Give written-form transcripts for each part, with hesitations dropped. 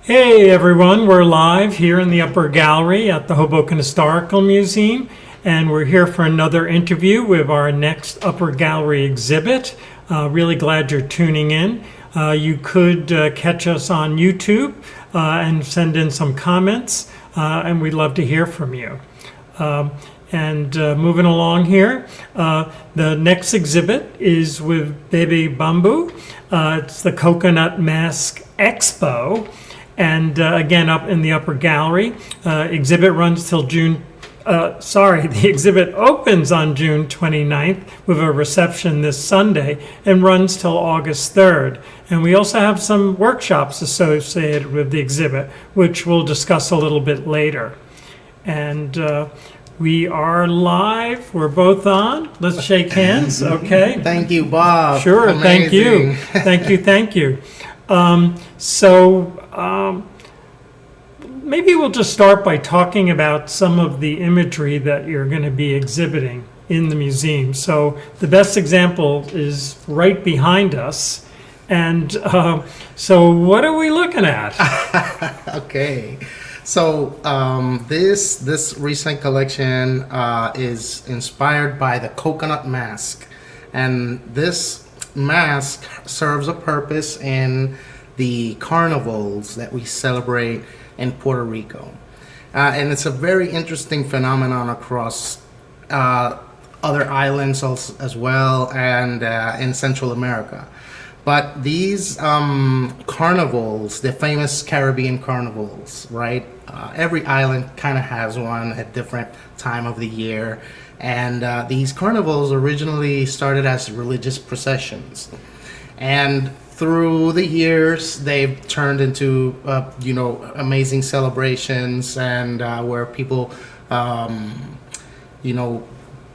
Hey everyone, we're live here in the Upper Gallery at the Hoboken Historical Museum, and we're here for another interview with our next Upper Gallery exhibit. Really glad you're tuning in. You could catch us on YouTube and send in some comments, and we'd love to hear from you. Moving along here, the next exhibit is with Bebe Bambu. It's the Coconut Mask Expo. And again, up in the Upper Gallery, exhibit runs till the exhibit opens on June 29th with a reception this Sunday and runs till August 3rd. And we also have some workshops associated with the exhibit, which we'll discuss a little bit later. And we are live. We're both on. Let's shake hands, okay? Thank you, Bob. Sure, Amazing. Thank you. Thank you. Maybe we'll just start by talking about some of the imagery that you're going to be exhibiting in the museum. So the best example is right behind us. And so what are we looking at? Okay. So this recent collection is inspired by the coconut mask. And this mask serves a purpose in the carnivals that we celebrate in Puerto Rico. And it's a very interesting phenomenon across other islands as well, and in Central America. But these carnivals, the famous Caribbean carnivals, right? Every island kind of has one at different time of the year. And these carnivals originally started as religious processions. And through the years, they've turned into, amazing celebrations, and where people,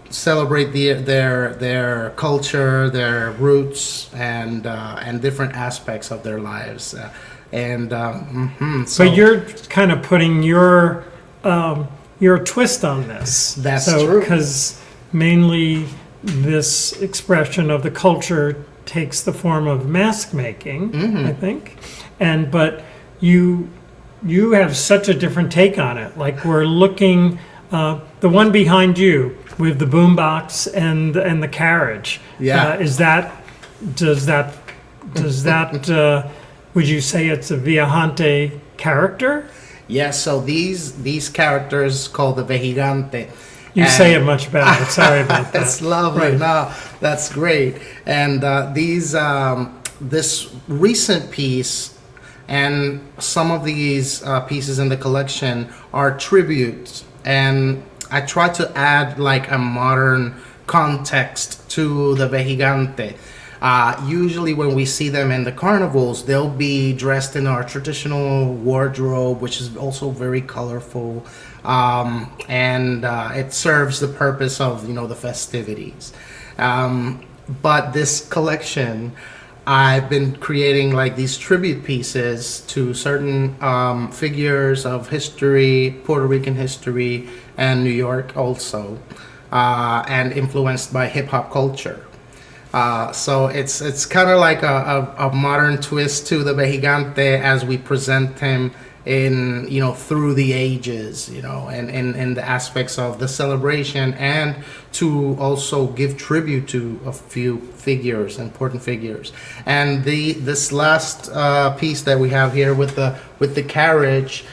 celebrate their culture, their roots, and different aspects of their lives. So you're kind of putting your twist on this. That's true. Because mainly this expression of the culture takes the form of mask making, I think, but you have such a different take on it. Like we're looking, the one behind you with the boombox and the carriage. Yeah. Does that would you say it's a Vejigante character? Yeah. So these characters called the Vejigante. You say it much better. Sorry about that. That's lovely. Right. No, that's great. And this recent piece and some of these pieces in the collection are tributes. And I try to add like a modern context to the Vejigante. Usually when we see them in the carnivals, they'll be dressed in our traditional wardrobe, which is also very colorful. And it serves the purpose of, the festivities. But this collection, I've been creating like these tribute pieces to certain figures of history, Puerto Rican history, and New York also, and influenced by hip hop culture. So it's kind of like a modern twist to the Vejigante as we present him in through the ages, and in the aspects of the celebration, and to also give tribute to a few figures, important figures. And this last piece that we have here with the carriage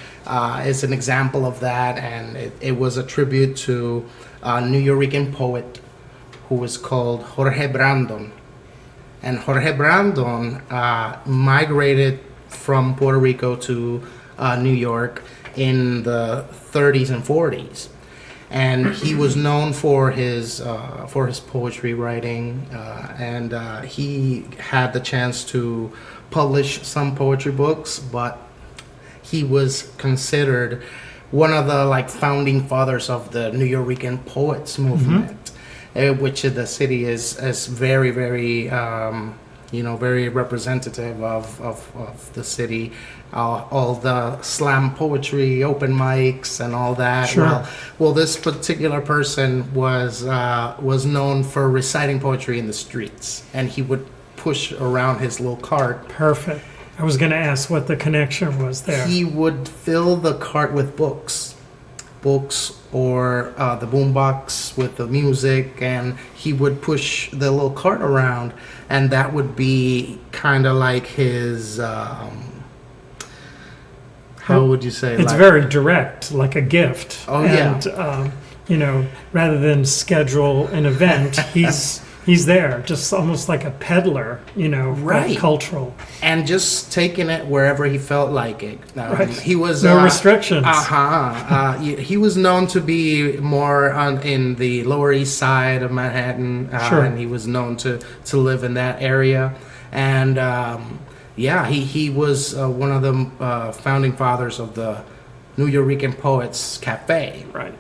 is an example of that, and it was a tribute to a New Yorican poet who was called Jorge Brandon. And Jorge Brandon migrated from Puerto Rico to New York in the 30s and 40s, and he was known for his poetry writing, and he had the chance to publish some poetry books, but he was considered one of the founding fathers of the New Yorican poets movement, which the city is very, very very representative of the city. All the slam poetry, open mics, and all that. Sure. Well, this particular person was known for reciting poetry in the streets, and he would push around his little cart. Perfect. I was going to ask what the connection was there. He would fill the cart with books or the boombox with the music, and he would push the little cart around, and that would be kind of like his. How would you say? It's like, very direct, like a gift. Oh, and, yeah. Rather than schedule an event, he's there, just almost like a peddler, Right. cultural. and just taking it wherever he felt like it. Right. He was No restrictions. He was known to be more in the Lower East Side of Manhattan, Sure. and he was known to live in that area. And he was one of the founding fathers of the Puerto Rican Poets Cafe. Right.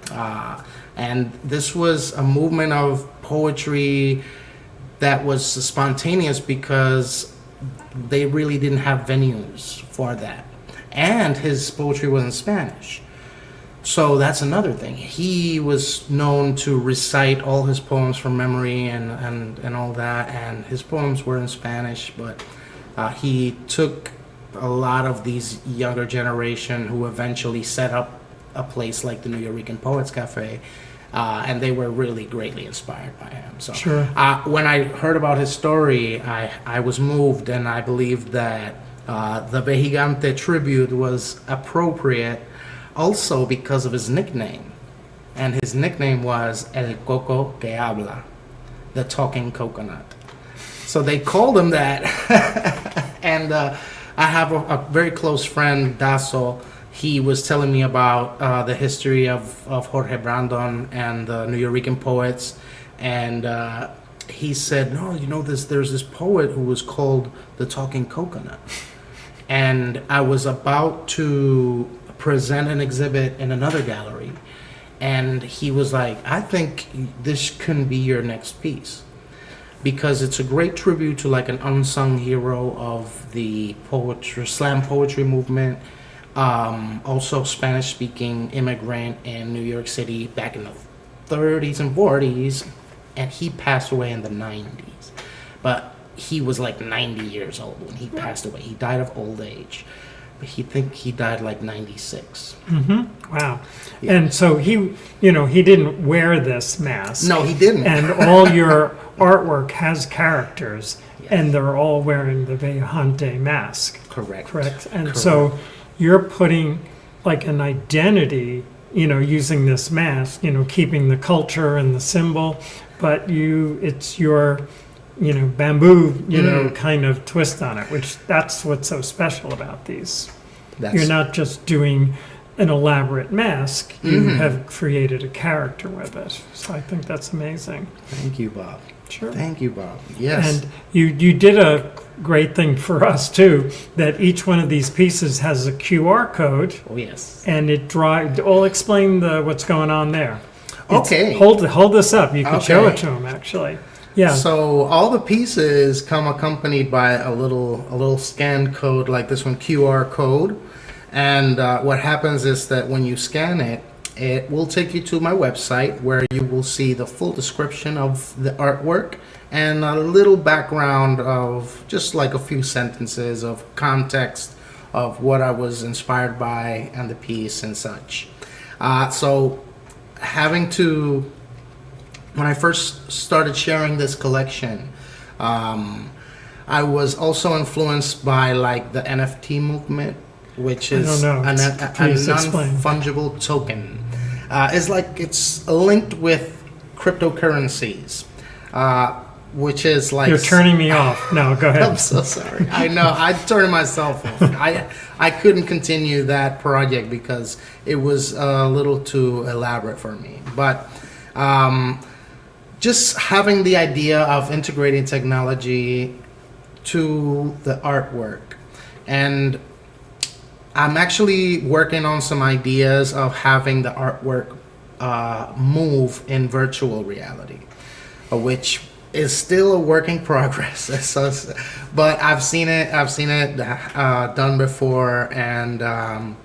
And this was a movement of poetry that was spontaneous because they really didn't have venues for that. And his poetry was in Spanish. So that's another thing. He was known to recite all his poems from memory and all that. And his poems were in Spanish, but he took a lot of these younger generation who eventually set up a place like the Puerto Rican Poets Cafe, and they were really greatly inspired by him. So Sure. when I heard about his story, I was moved, and I believed that the Vejigante tribute was appropriate also because of his nickname. And his nickname was El Coco que Habla, the talking coconut. So they called him that. And I have a very close friend, Dasso. He was telling me about the history of Jorge Brandon and the Puerto Rican poets. And he said, no, there's this poet who was called the Talking Coconut. And I was about to present an exhibit in another gallery. And he was like, I think this can be your next piece, because it's a great tribute to like an unsung hero of the slam poetry movement. Also Spanish-speaking immigrant in New York City back in the 30s and 40s, and he passed away in the 90s. But he was like 90 years old when he passed away. He died of old age. But he died like 96. Mm-hmm. Wow. Yeah. And so he didn't wear this mask. No, he didn't. And all your artwork has characters, Yes. and they're all wearing the Vejigante mask. Correct. And Correct. so you're putting like an identity, using this mask, keeping the culture and the symbol, but it's your, bamboo, kind of twist on it, which that's what's so special about these. You're not just doing an elaborate mask, you have created a character with it. So I think that's amazing. Thank you, Bob. Sure. Thank you, Bob. Yes. And you did a great thing for us too, that each one of these pieces has a QR code, Oh, yes. and I'll explain what's going on there. Okay. Hold this up. You can show Okay. it to them actually. Yeah. So all the pieces come accompanied by a little scan code like this one, QR code. And what happens is that when you scan it, it will take you to my website where you will see the full description of the artwork and a little background of just like a few sentences of context of what I was inspired by and the piece and such. So when I first started sharing this collection, I was also influenced by like the NFT movement, which is I don't know. a Please explain. non-fungible token. It's linked with cryptocurrencies, which is like... You're turning me off. No, go I'm ahead. so sorry. I know. I turned myself off. I couldn't continue that project because it was a little too elaborate for me. But just having the idea of integrating technology to the artwork. And I'm actually working on some ideas of having the artwork move in virtual reality, which is still a work in progress. But I've seen it done before, and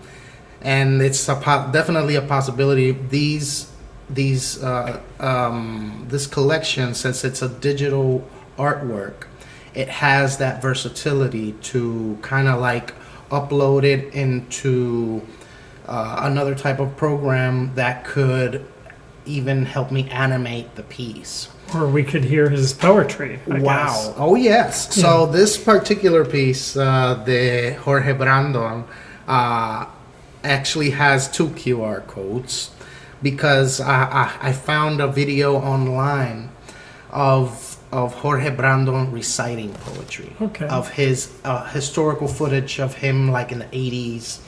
it's definitely a possibility. This collection, since it's a digital artwork, it has that versatility to kind of like upload it into another type of program that could even help me animate the piece. Or we could hear his poetry, I Wow. guess. Oh, yes. So this particular piece, the Jorge Brandon, actually has 2 QR codes because I found a video online of Jorge Brandon reciting poetry. Okay. Of his historical footage of him like in the 80s.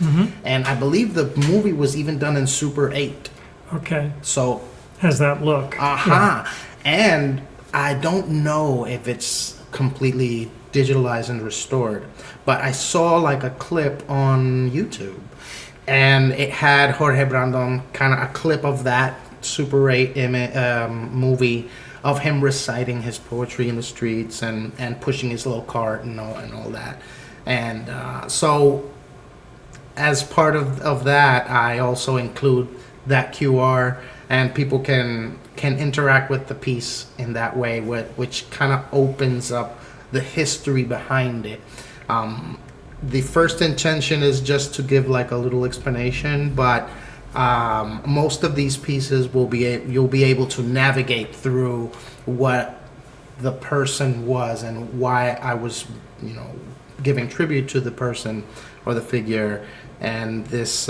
And I believe the movie was even done in Super 8. Okay. So, Has that look. And I don't know if it's completely digitalized and restored, but I saw like a clip on YouTube and it had Jorge Brandon, kind of a clip of that Super 8 movie of him reciting his poetry in the streets and pushing his little cart and all that. And so as part of that, I also include that QR, and people can interact with the piece in that way, which kind of opens up the history behind it. The first intention is just to give like a little explanation, but most of these pieces you'll be able to navigate through what the person was and why I was, giving tribute to the person or the figure, and this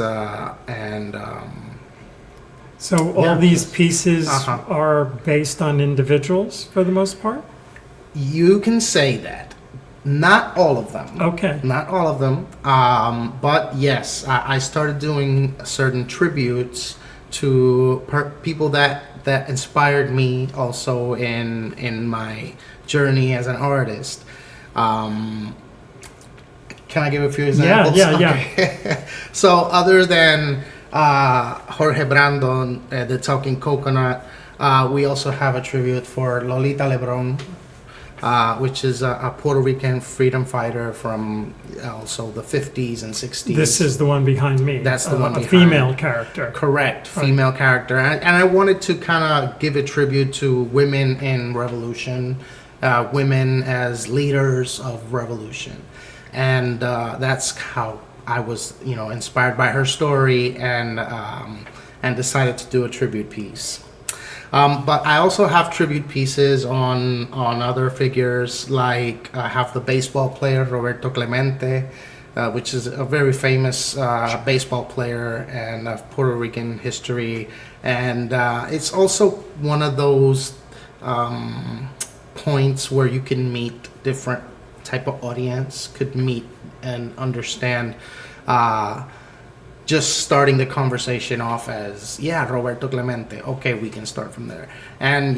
So all these pieces are based on individuals for the most part? You can say that. Not all of them. Okay. Not all of them. But yes, I started doing certain tributes to people that inspired me also in my journey as an artist. Can I give a few examples? Yeah. Okay. So other than Jorge Brandon, the Talking Coconut, we also have a tribute for Lolita Lebron, which is a Puerto Rican freedom fighter from also the 50s and 60s. This is the one behind me. That's the one a behind female character. Correct, female character. And I wanted to kind of give a tribute to women in revolution, women as leaders of revolution. And that's how I was, inspired by her story and decided to do a tribute piece. But I also have tribute pieces on other figures, like I have the baseball player Roberto Clemente, which is a very famous baseball player and of Puerto Rican history. And it's also one of those points where you can meet different type of audience, could meet and understand. Just starting the conversation off as, Roberto Clemente. Okay, we can start from there. And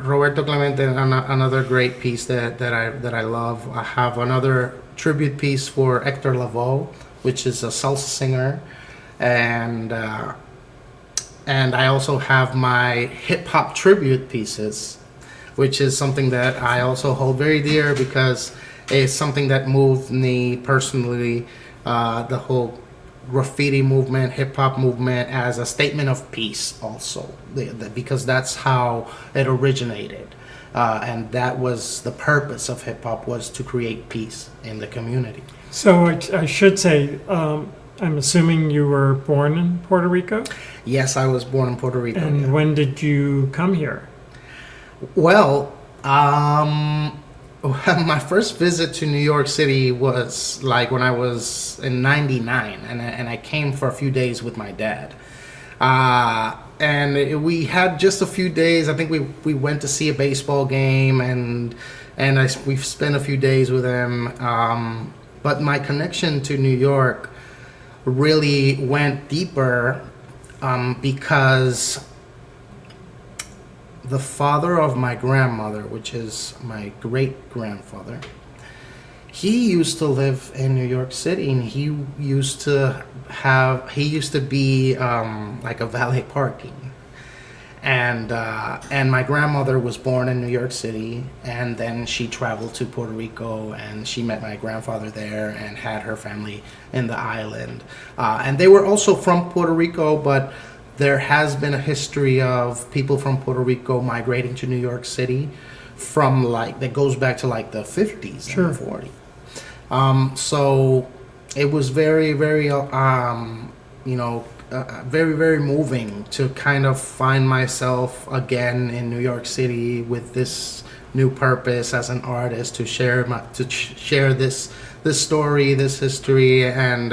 Roberto Clemente, another great piece that I love. I have another tribute piece for Hector Lavoe, which is a salsa singer, and I also have my hip hop tribute pieces, which is something that I also hold very dear because it's something that moved me personally. The whole graffiti movement, hip hop movement, as a statement of peace, also, because that's how it originated, and that was the purpose of hip hop, was to create peace in the community. So I should say, I'm assuming you were born in Puerto Rico? Yes, I was born in Puerto Rico. And when did you come here? Well, my first visit to New York City was like when I was in '99, and I came for a few days with my dad. And we had just a few days. I think we went to see a baseball game, and we spent a few days with him. But my connection to New York really went deeper because the father of my grandmother, which is my great-grandfather, he used to live in New York City, and he used to be like a valet parking. And my grandmother was born in New York City, and then she traveled to Puerto Rico, and she met my grandfather there and had her family in the island. And they were also from Puerto Rico, but there has been a history of people from Puerto Rico migrating to New York City from like that goes back to like the 50s Sure. and the 40s. So it was very, very, very, very moving to kind of find myself again in New York City with this new purpose as an artist to share share this story, this history, and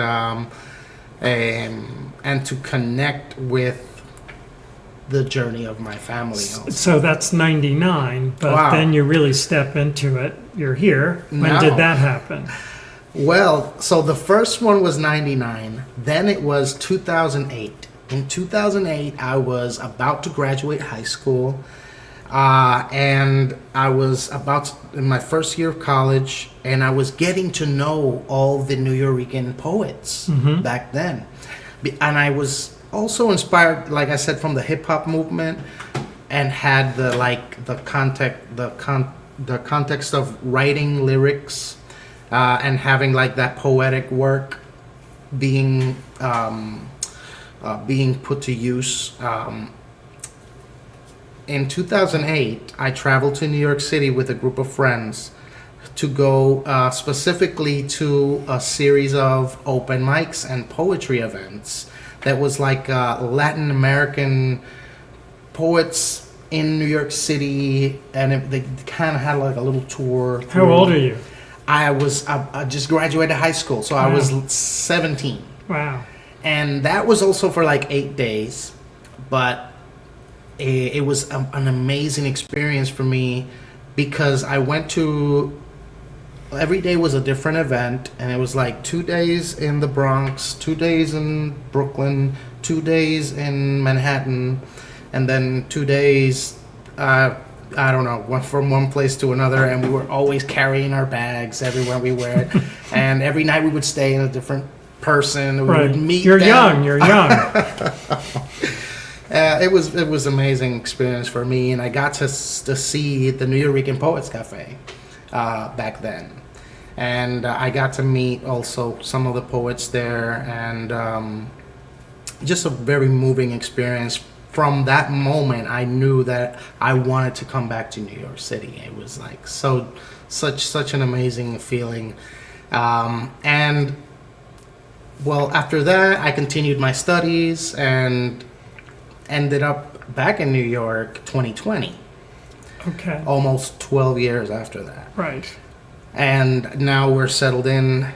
to connect with the journey of my family. Also. So that's 99, but Wow. then you really step into it. You're here. When No. did that happen? Well, so the first one was 99, then it was 2008. In 2008, I was about to graduate high school, and I was in my first year of college, and I was getting to know all the New Yorican poets back then. And I was also inspired, like I said, from the hip hop movement, and had the context of writing lyrics, and having like that poetic work being put to use. In 2008, I traveled to New York City with a group of friends to go specifically to a series of open mics and poetry events that was like Latin American poets in New York City, and they kind of had like a little tour. How old are you? I just graduated high school, so I was 17. Wow. And that was also for like 8 days, but it was an amazing experience for me because I went to, every day was a different event, and it was like 2 days in the Bronx, 2 days in Brooklyn, 2 days in Manhattan, and then 2 days, I don't know, from one place to another, and we were always carrying our bags everywhere we went, and every night we would stay in a different person. We Right. would meet You're them. young. You're young. It was amazing experience for me, and I got to see the New Yorican Poets Cafe back then, and I got to meet also some of the poets there, and just a very moving experience. From that moment, I knew that I wanted to come back to New York City. It was like such an amazing feeling, and well, after that, I continued my studies and ended up back in New York 2020, Okay. almost 12 years after that. Right. And now we're settled in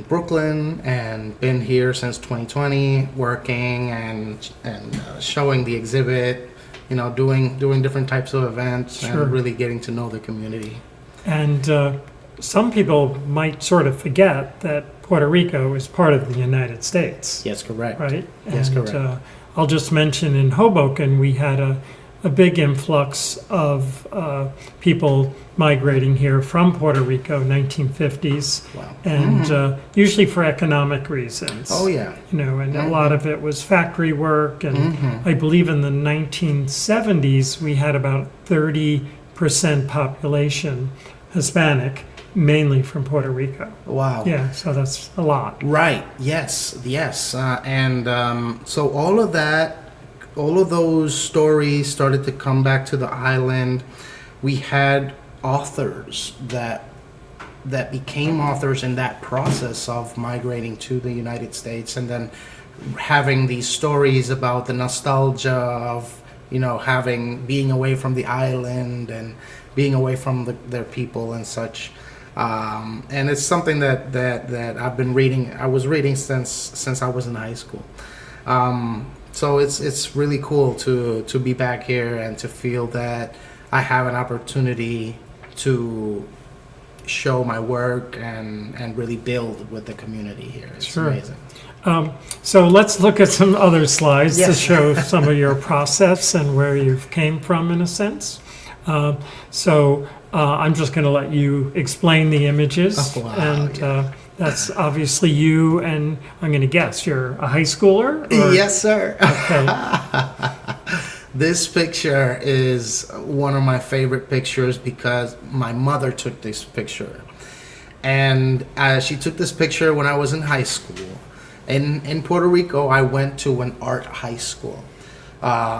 Brooklyn, and been here since 2020, working and showing the exhibit, doing different types of events, Sure. and really getting to know the community. And some people might sort of forget that Puerto Rico is part of the United States. Yes, correct. Right? Yes, And, correct. I'll just mention in Hoboken, we had a big influx of people migrating here from Puerto Rico, 1950s, Wow. and usually for economic reasons. Oh yeah. And a lot of it was factory work, and I believe in the 1970s we had about 30% population Hispanic, mainly from Puerto Rico. Wow. Yeah, so that's a lot. Right. Yes. And so all of those stories started to come back to the island. We had authors that became authors in that process of migrating to the United States, and then having these stories about the nostalgia of being away from the island and being away from their people and such. And it's something that I've been reading. I was reading since I was in high school. So it's really cool to be back here and to feel that I have an opportunity to show my work and really build with the community here. It's Sure. amazing. So let's look at some other slides to Yes. show some of your process and where you've came from, in a sense. I'm just going to let you explain the images. Oh, wow, and yeah. that's obviously you, and I'm going to guess you're a high schooler? Or- Yes, sir. Okay. This picture is one of my favorite pictures because my mother took this picture. And she took this picture when I was in high school. In Puerto Rico, I went to an art high school.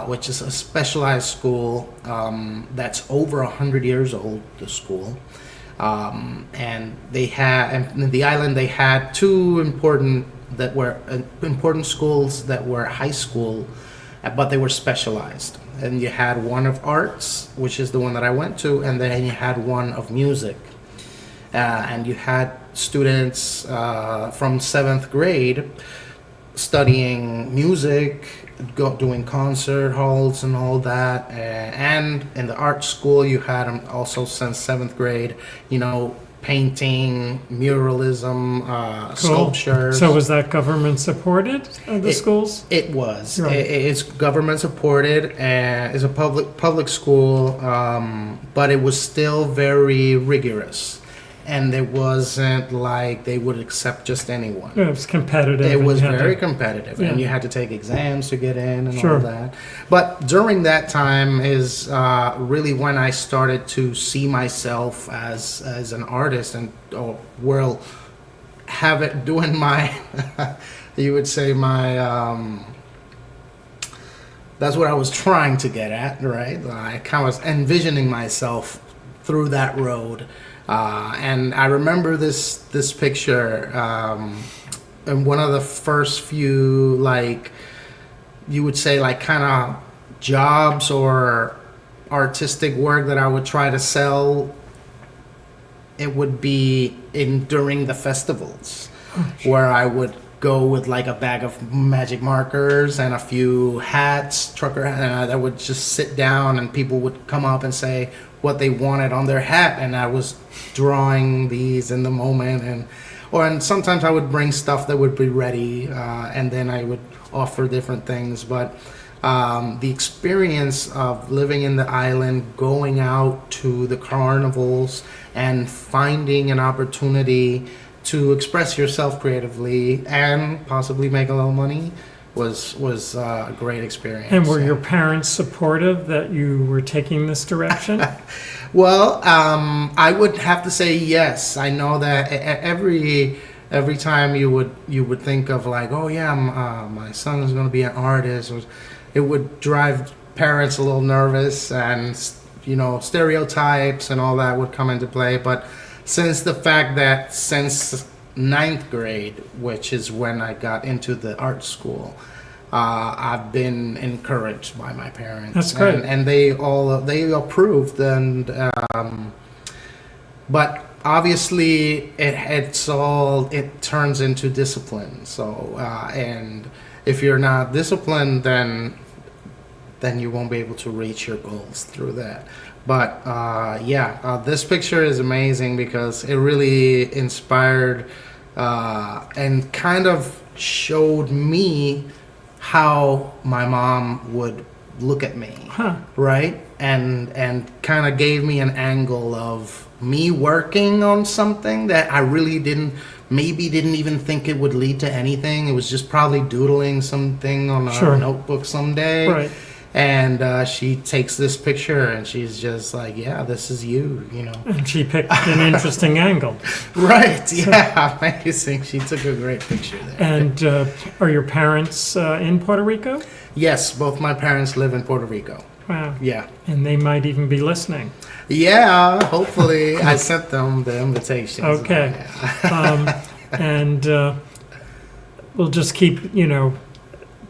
which is a specialized school that's over 100 years old, the school. And they had, in the island, they had two important schools that were high school, but they were specialized. And you had one of arts, which is the one that I went to, and then you had one of music. And you had students from 7th grade studying music, doing concert halls and all that. And in the art school, you had them also since 7th grade, painting, muralism, sculptures. So was that government supported, the schools? It was. Right. It's government supported, and it's a public school, but it was still very rigorous. And it wasn't like they would accept just anyone. It was competitive. It was and you had very to- competitive, Yeah. and you had to take exams to get in and Sure. all that. But during that time is really when I started to see myself as an artist, and have it doing my, you would say my. That's what I was trying to get at, right? I kind of was envisioning myself through that road. And I remember this picture, and one of the first few, like, you would say, like, kind of jobs or artistic work that I would try to sell, it would be during the festivals, where I would go with like a bag of magic markers and a few hats, trucker hats, and I would just sit down and people would come up and say what they wanted on their hat, and I was drawing these in the moment, and sometimes I would bring stuff that would be ready, and then I would offer different things. But the experience of living in the island, going out to the carnivals and finding an opportunity to express yourself creatively and possibly make a little money was a great experience. And were your parents supportive that you were taking this direction? Well, I would have to say yes. I know that every time you would think of like, oh yeah, my son is going to be an artist, it would drive parents a little nervous, and stereotypes and all that would come into play. But since 9th grade, which is when I got into the art school, I've been encouraged by my parents. That's great. And they approved, and but obviously it turns into discipline. So and if you're not disciplined, then you won't be able to reach your goals through that. But this picture is amazing because it really inspired and kind of showed me how my mom would look at me, right? And kind of gave me an angle of me working on something that I really didn't even think it would lead to anything. It was just probably doodling something on a notebook someday. Right. And she takes this picture and she's just like, yeah, this is you. And she picked an interesting angle. Right, yeah, amazing. She took a great picture there. And are your parents in Puerto Rico? Yes, both my parents live in Puerto Rico. Wow. Yeah. And they might even be listening. Yeah, hopefully. I sent them the invitations. Okay. And we'll just keep,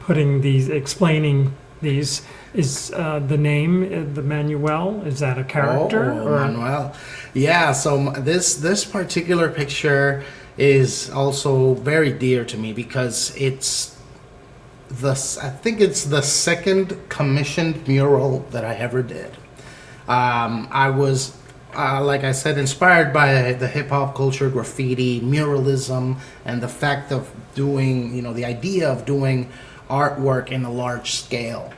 explaining these. Is the name, the Manuel, is that a character? Oh, Manuel. Yeah, so this particular picture is also very dear to me because I think it's the second commissioned mural that I ever did. I was, like I said, inspired by the hip-hop culture, graffiti, muralism, and the fact of doing, the idea of doing artwork in a large scale.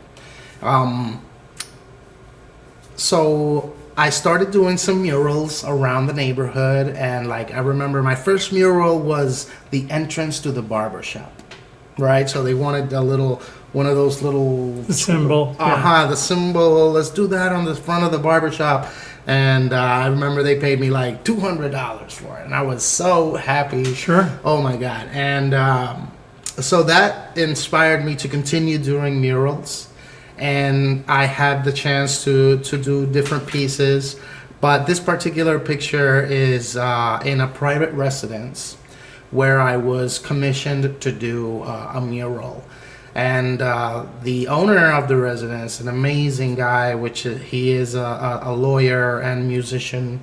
So I started doing some murals around the neighborhood, and I remember my first mural was the entrance to the barber shop, right? So they wanted one of those little... The symbol. The symbol. Let's do that on the front of the barber shop. And I remember they paid me like $200 for it, and I was so happy. Sure. Oh my God. And so that inspired me to continue doing murals. and I had the chance to do different pieces. But this particular picture is in a private residence where I was commissioned to do a mural. And the owner of the residence, an amazing guy, he is a lawyer and musician,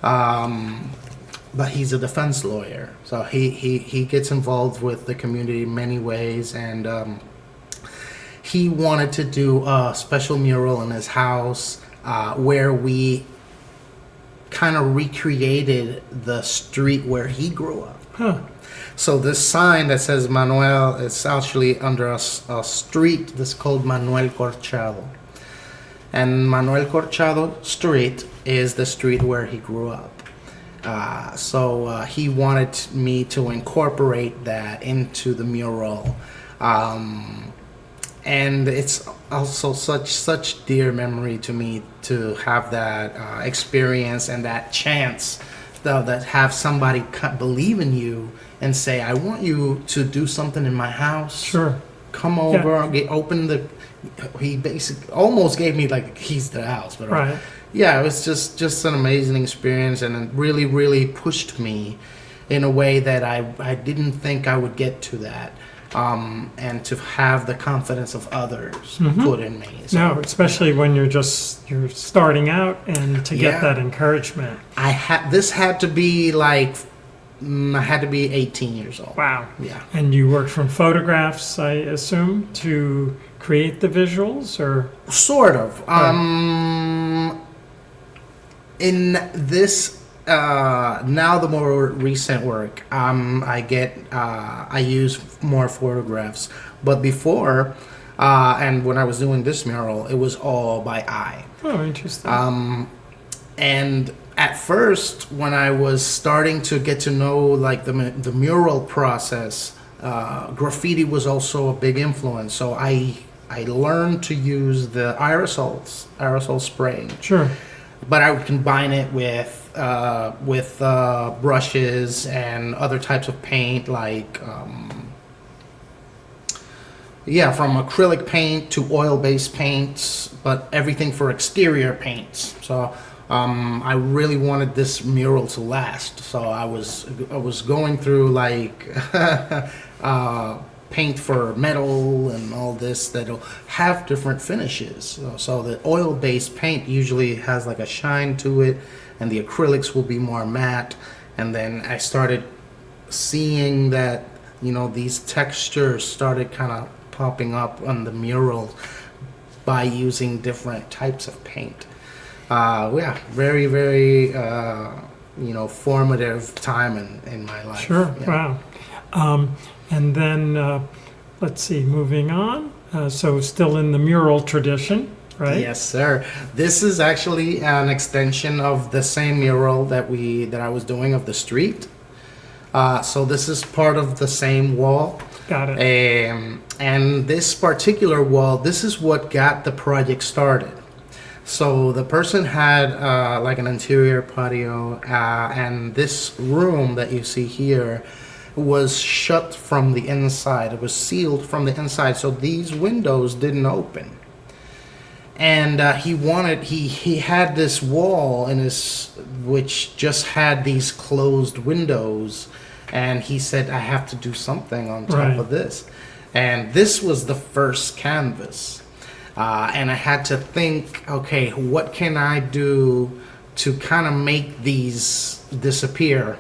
but he's a defense lawyer. So he gets involved with the community in many ways, and he wanted to do a special mural in his house where we kind of recreated the street where he grew up. Huh. So this sign that says Manuel is actually under a street that's called Manuel Corchado. And Manuel Corchado Street is the street where he grew up. So he wanted me to incorporate that into the mural. And it's also such dear memory to me to have that experience and that chance that have somebody believe in you and say, I want you to do something in my house. Sure. Come over, he basically almost gave me like the keys to the house. But Right. yeah, it was just an amazing experience, and it really, really pushed me in a way that I didn't think I would get to that. And to have the confidence of others put in me. So No, especially when you're starting out, and to get Yeah. that encouragement. this had to be like, I had to be 18 years old. Wow. Yeah. And you worked from photographs, I assume, to create the visuals, or? Sort of. In this, now the more recent work, I use more photographs. But before, and when I was doing this mural, it was all by eye. Oh, interesting. And at first, when I was starting to get to know like the mural process, graffiti was also a big influence. So I learned to use the aerosol spraying. Sure. But I would combine it with brushes and other types of paint, like from acrylic paint to oil-based paints, but everything for exterior paints. So I really wanted this mural to last. So I was going through like paint for metal and all this that'll have different finishes. So the oil-based paint usually has like a shine to it, and the acrylics will be more matte. And then I started seeing that, these textures started kind of popping up on the mural by using different types of paint. Very, very, formative time in my life. Sure. Yeah. Wow. And then, let's see, moving on. So still in the mural tradition, right? Yes, sir. This is actually an extension of the same mural that I was doing of the street. So this is part of the same wall. Got it. And this particular wall, this is what got the project started. So the person had like an interior patio, and this room that you see here was shut from the inside. It was sealed from the inside, so these windows didn't open. And he had this wall which just had these closed windows, and he said, I have to do something on top Right. of this. And this was the first canvas. And I had to think, okay, what can I do to kind of make these disappear?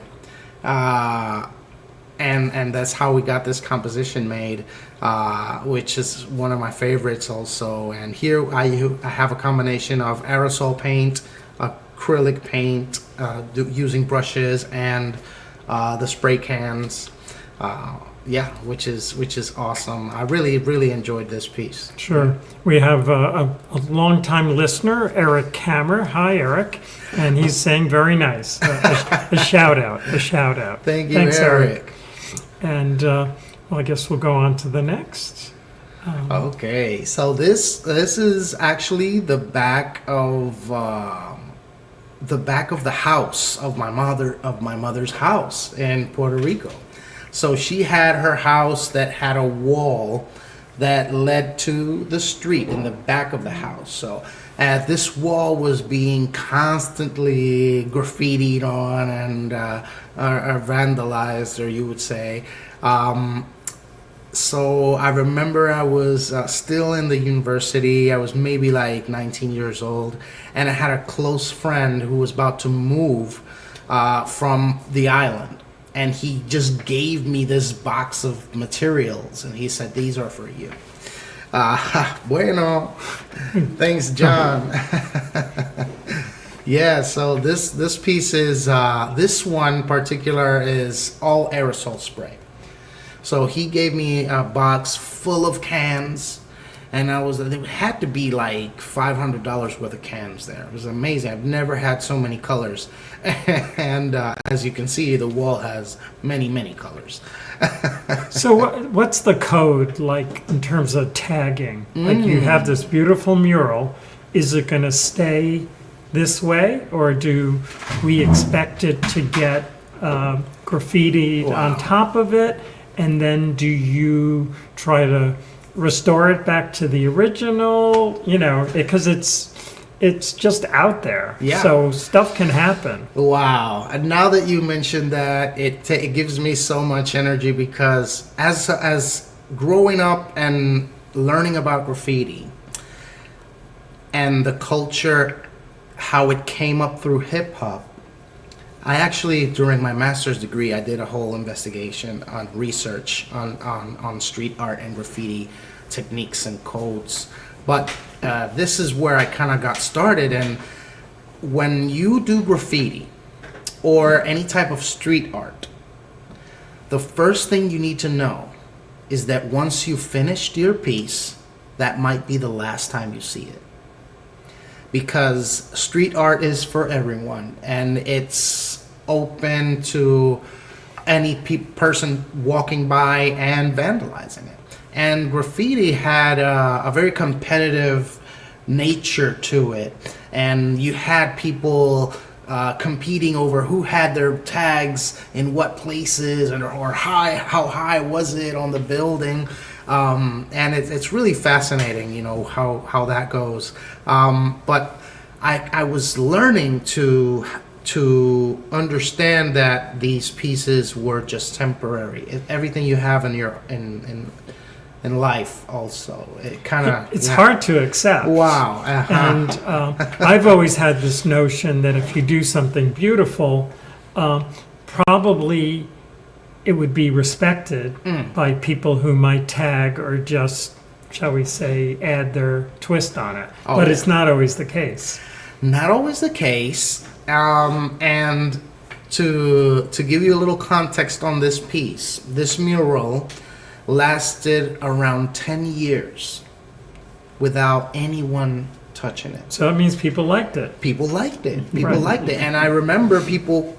And that's how we got this composition made, which is one of my favorites also. And here I have a combination of aerosol paint, acrylic paint, using brushes, and the spray cans. Which is awesome. I really, really enjoyed this piece. Sure. We have a longtime listener, Eric Kammer. Hi, Eric. And he's saying very nice. A shout out. Thank you, Thanks, Eric. And I guess we'll go on to the next. Okay, so this is actually the back of the house of my mother's house in Puerto Rico. So she had her house that had a wall that led to the street in the back of the house. So this wall was being constantly graffitied on and or vandalized, or you would say. So I remember I was still in the university. I was maybe like 19 years old, and I had a close friend who was about to move from the island. And he just gave me this box of materials, and he said, "These are for you." Bueno. Thanks, John. Yeah, so this piece is, this one particular is all aerosol spray. So he gave me a box full of cans, and there had to be like $500 worth of cans there. It was amazing. I've never had so many colors. And as you can see, the wall has many, many colors. So what's the code like in terms of tagging? Like you have this beautiful mural. Is it going to stay this way, or do we expect it to get graffitied on top of it? And then do you try to restore it back to the original? You know, because it's just out there. Yeah. So stuff can happen. Wow. And now that you mentioned that, it gives me so much energy, because as growing up and learning about graffiti and the culture, how it came up through hip hop, I actually, during my master's degree, I did a whole investigation on research on street art and graffiti techniques and codes. But this is where I kind of got started. And when you do graffiti or any type of street art, the first thing you need to know is that once you finished your piece, that might be the last time you see it. Because street art is for everyone, and it's open to any person walking by and vandalizing it. And graffiti had a very competitive nature to it, and you had people competing over who had their tags in what places, or how high was it on the building. And it's really fascinating, you know, how that goes. But I was learning to understand that these pieces were just temporary. Everything you have in life also, it kind of, it's hard to accept. Wow. And I've always had this notion that if you do something beautiful, probably it would be respected by people who might tag or just, shall we say, add their twist on it. But it's not always the case. Not always the case. And to give you a little context on this piece, this mural lasted around 10 years without anyone touching it. So that means people liked it. People liked it. People Right. liked it. And I remember people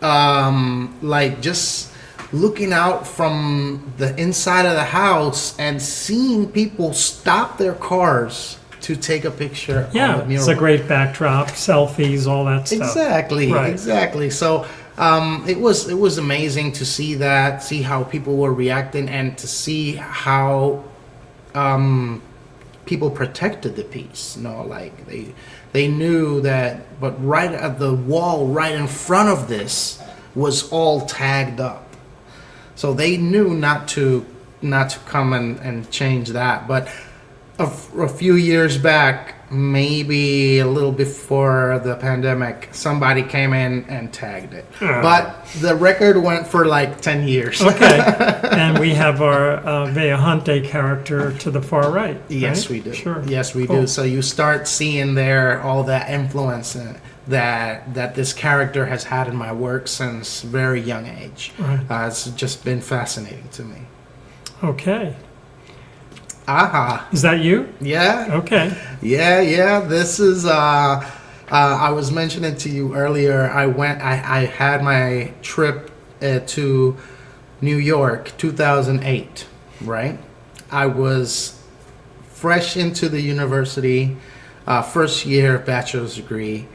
like just looking out from the inside of the house and seeing people stop their cars to take a picture of the Yeah, mural. it's a great backdrop, selfies, all that stuff. Exactly, Right. exactly. So it was amazing to see that, see how people were reacting, and to see how people protected the piece. You know, like they knew that, but right at the wall, right in front of this, was all tagged up. So they knew not to come and change that. But a few years back, maybe a little before the pandemic, somebody came in and tagged it. But the record went for like 10 years. Okay. And we have our Vejigante character to the far right. Yes, right? we do. Sure. Yes, we Cool. do. So you start seeing there all that influence that this character has had in my work since very young age. Right. It's just been fascinating to me. Okay. Aha. Is that you? Yeah. Okay. Yeah. This is. I was mentioning to you earlier. I had my trip to New York, 2008. Right. I was fresh into the university, first year bachelor's degree,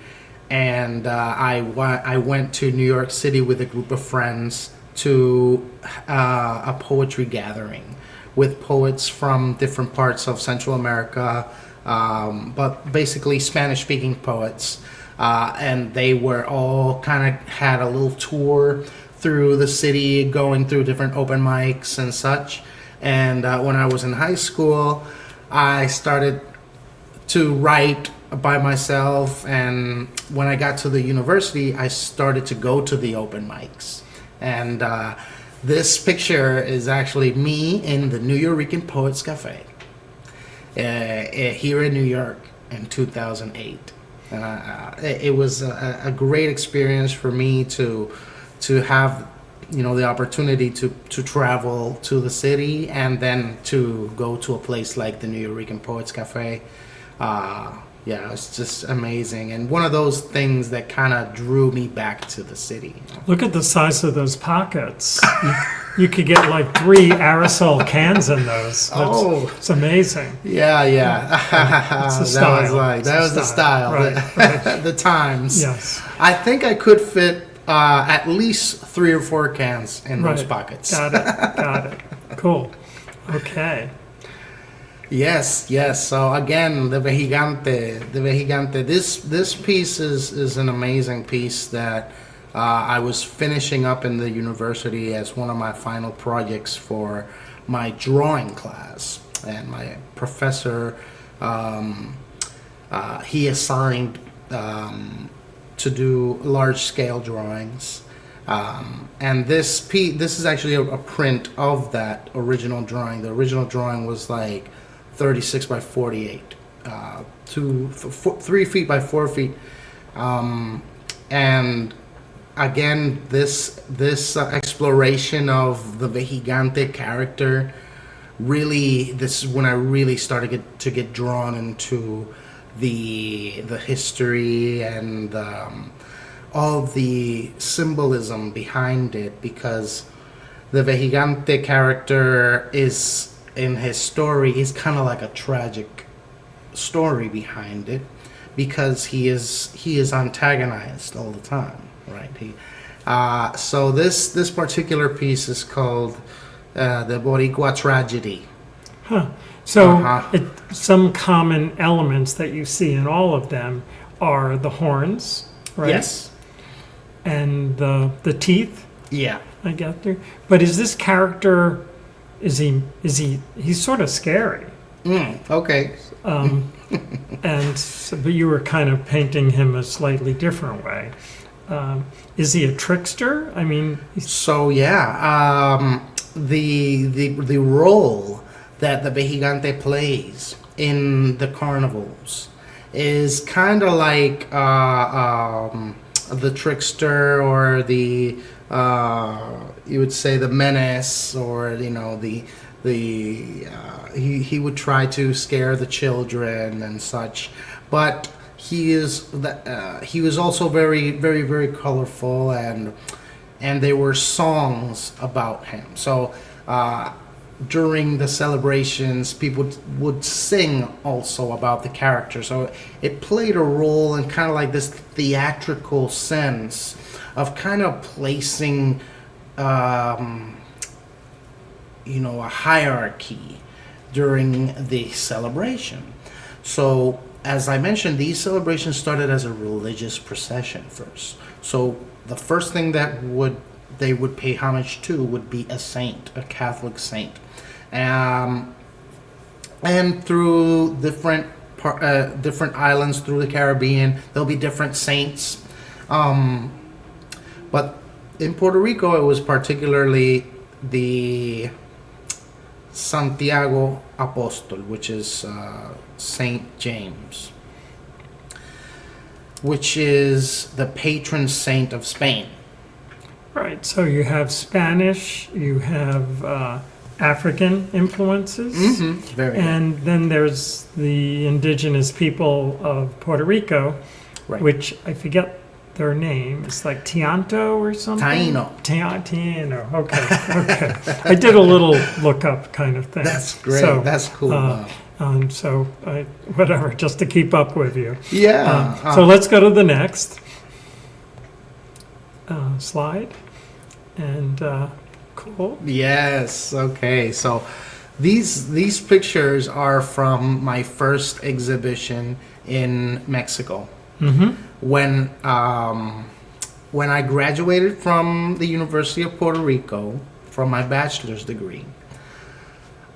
and I went to New York City with a group of friends to a poetry gathering, with poets from different parts of Central America, but basically Spanish-speaking poets. And they were all kind of had a little tour through the city, going through different open mics and such. And when I was in high school, I started to write by myself. And when I got to the university, I started to go to the open mics. And this picture is actually me in the Puerto Rican Poets Cafe here in New York in 2008. It was a great experience for me to have, the opportunity to travel to the city and then to go to a place like the Puerto Rican Poets Cafe. It's just amazing, and one of those things that kind of drew me back to the city. Look at the size of those pockets. You could get like 3 aerosol cans in those. It's amazing. Yeah. It's the style. That was the style. Right. The times. Yes. I think I could fit at least 3 or 4 cans in those pockets. Got it. Cool. Okay. Yes. So again, the Vejigante. This piece is an amazing piece that I was finishing up in the university as one of my final projects for my drawing class, and my professor he assigned to do large scale drawings. And this is actually a print of that original drawing. The original drawing was like 36 by 48, 3 feet by 4 feet, and again, this exploration of the Vejigante character, this is when I really started to get drawn into the history and all the symbolism behind it, because the Vejigante character is, in his story, is kind of like a tragic story behind it, because he is antagonized all the time, right? So this particular piece is called the Boricua Tragedy. So some common elements that you see in all of them are the horns, right? Yes. And the teeth. Yeah. I get there. But is this character? He's sort of scary. Okay. But you were kind of painting him a slightly different way. Is he a trickster? I mean, the role that the Vejigante plays in the carnivals is kind of like the trickster, or the you would say the menace, or he would try to scare the children and such, but he was also very, very, very colorful, and there were songs about him. So during the celebrations, people would sing also about the character. So it played a role in kind of like this theatrical sense of kind of placing a hierarchy during the celebration. So as I mentioned, these celebrations started as a religious procession first. So the first thing that they would pay homage to would be a saint, a Catholic saint. And through different islands through the Caribbean, there'll be different saints. But in Puerto Rico, it was particularly the Santiago Apóstol, which is Saint James, which is the patron saint of Spain. right. So you have Spanish, you have African influences, Very and then there's the indigenous people of Puerto Rico, right. which I forget their name. It's like Tianto or something. Taino. Okay. I did a little look up kind of thing. That's great. So, That's cool. Whatever, just to keep up with you. Yeah. So let's go to the next slide. And cool. Yes. Okay. So These pictures are from my first exhibition in Mexico. When I graduated from the University of Puerto Rico from my bachelor's degree,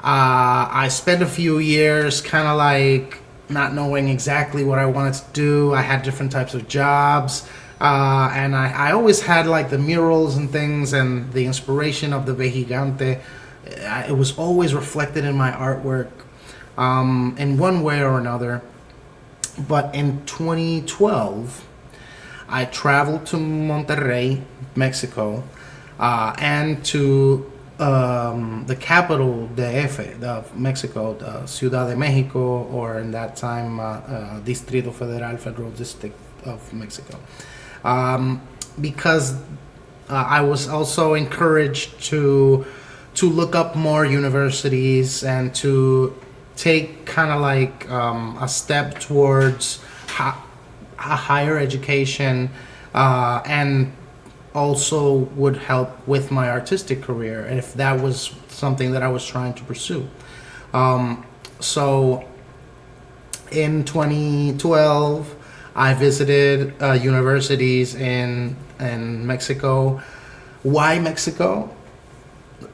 I spent a few years kind of like not knowing exactly what I wanted to do. I had different types of jobs, and I always had like the murals and things and the inspiration of the Vejigante. It was always reflected in my artwork in one way or another. But in 2012, I traveled to Monterrey, Mexico, and to the capital, DF, of Mexico, the Ciudad de Mexico, or in that time, Distrito Federal, Federal District of Mexico. Because I was also encouraged to look up more universities and to take kind of like a step towards a higher education, and also would help with my artistic career if that was something that I was trying to pursue. So in 2012, I visited universities in Mexico. Why Mexico?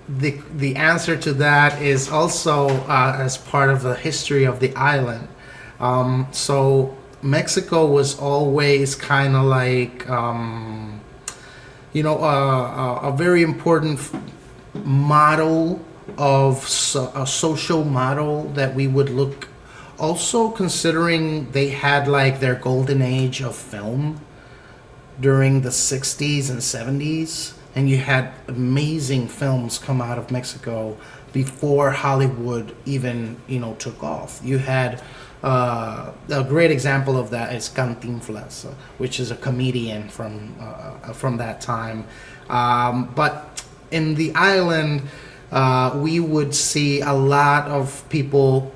The answer to that is also as part of the history of the island. So Mexico was always kind of like, a very important model of a social model that we would look. Also, considering they had like their golden age of film during the 60s and 70s, and you had amazing films come out of Mexico before Hollywood even, took off. You had a great example of that is Cantinflas, which is a comedian from that time. But in the island, we would see a lot of people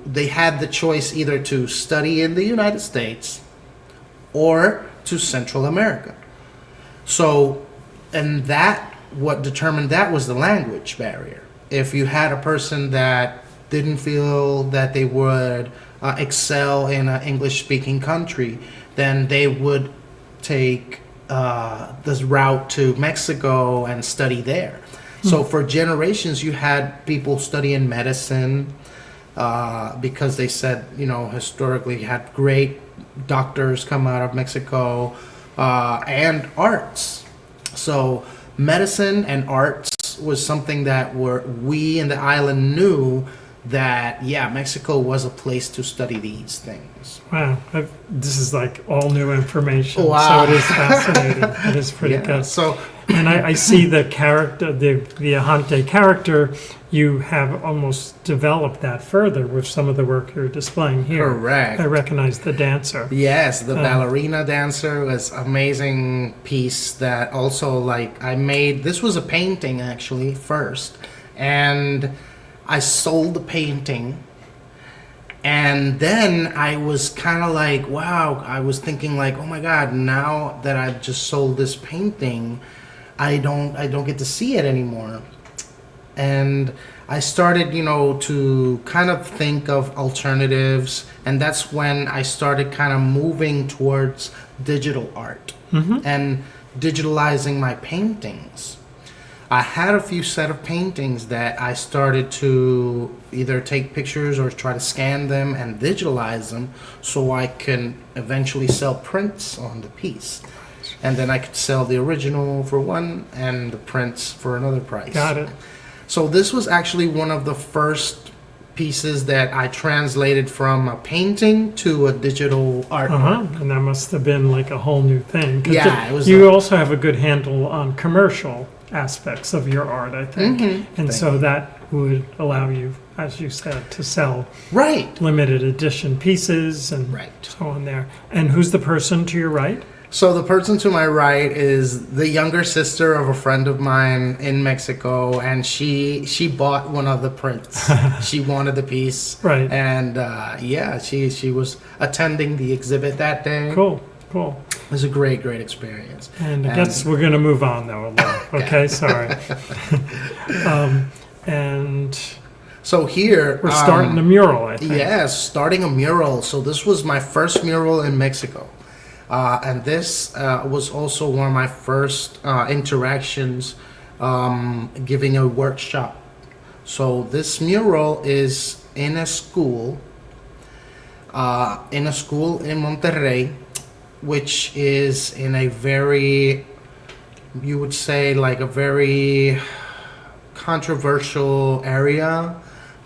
they had the choice either to study in the United States or to Central America. So, and what determined that was the language barrier. If you had a person that didn't feel that they would excel in an English-speaking country, then they would take this route to Mexico and study there. So for generations, you had people studying medicine because they said, historically had great doctors come out of Mexico, and arts. So medicine and arts was something that we in the island knew that, Mexico was a place to study these things. Wow, this is like all new information. Wow. So it is fascinating. It is pretty good. So, and I see the character, the Vejigante character, you have almost developed that further with some of the work you're displaying here. Correct. I recognize the dancer. Yes, the ballerina dancer was amazing piece that also this was a painting actually first, and I sold the painting, and then I was kind of like, wow, I was thinking like, oh my God, now that I've just sold this painting, I don't get to see it anymore. And I started, to kind of think of alternatives, and that's when I started kind of moving towards digital art and digitalizing my paintings. I had a few set of paintings that I started to either take pictures or try to scan them and digitalize them so I can eventually sell prints on the piece. And then I could sell the original for one and the prints for another price. Got it. So this was actually one of the first pieces that I translated from a painting to a digital artwork. And that must have been like a whole new thing. 'Cause Yeah, it was. You also have a good handle on commercial aspects of your art, I think. And so that would allow you, as you said, to sell Right. limited edition pieces and so on there. And who's the person to your right? So the person to my right is the younger sister of a friend of mine in Mexico, and she bought one of the prints. She wanted the piece, Right. And she was attending the exhibit that day. Cool. It was a great experience. And I guess we're going to move on, though, a little. Okay, sorry. And So here We're starting a mural, I think. yes, starting a mural. So this was my first mural in Mexico. And this was also one of my first interactions giving a workshop. So this mural is in a school in Monterrey, which is in a very, you would say, like a very controversial area,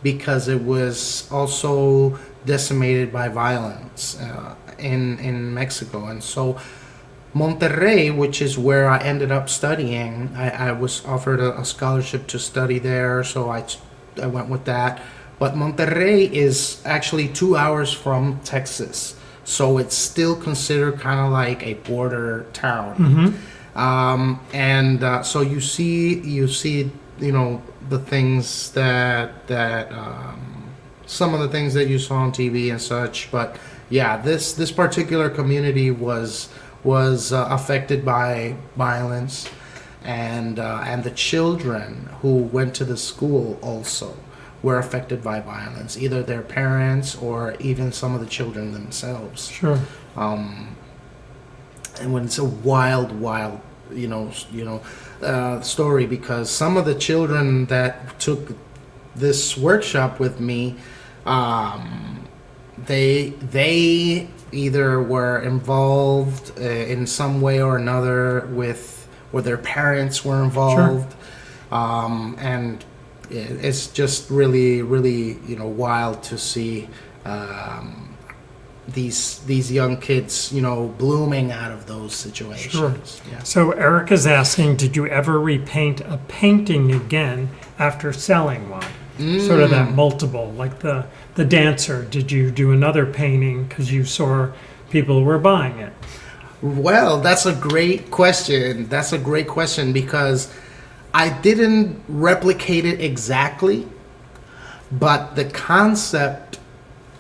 because it was also decimated by violence in Mexico. And so Monterrey, which is where I ended up studying, I was offered a scholarship to study there, so I went with that. But Monterrey is actually 2 hours from Texas, so it's still considered kind of like a border town. So you see, the things that some of the things that you saw on TV and such. But yeah, this particular community was affected by violence, and the children who went to the school also were affected by violence, either their parents or even some of the children themselves. Sure. And when it's a wild, story, because some of the children that took this workshop with me, they either were involved in some way or another with, or their parents were involved. Sure. And it's just really, really, wild to see these young kids, blooming out of those situations. Sure. Yeah. So Eric is asking, did you ever repaint a painting again after selling one? Sort of that multiple, like the dancer. Did you do another painting because you saw people were buying it? Well, that's a great question. Because I didn't replicate it exactly, but the concept,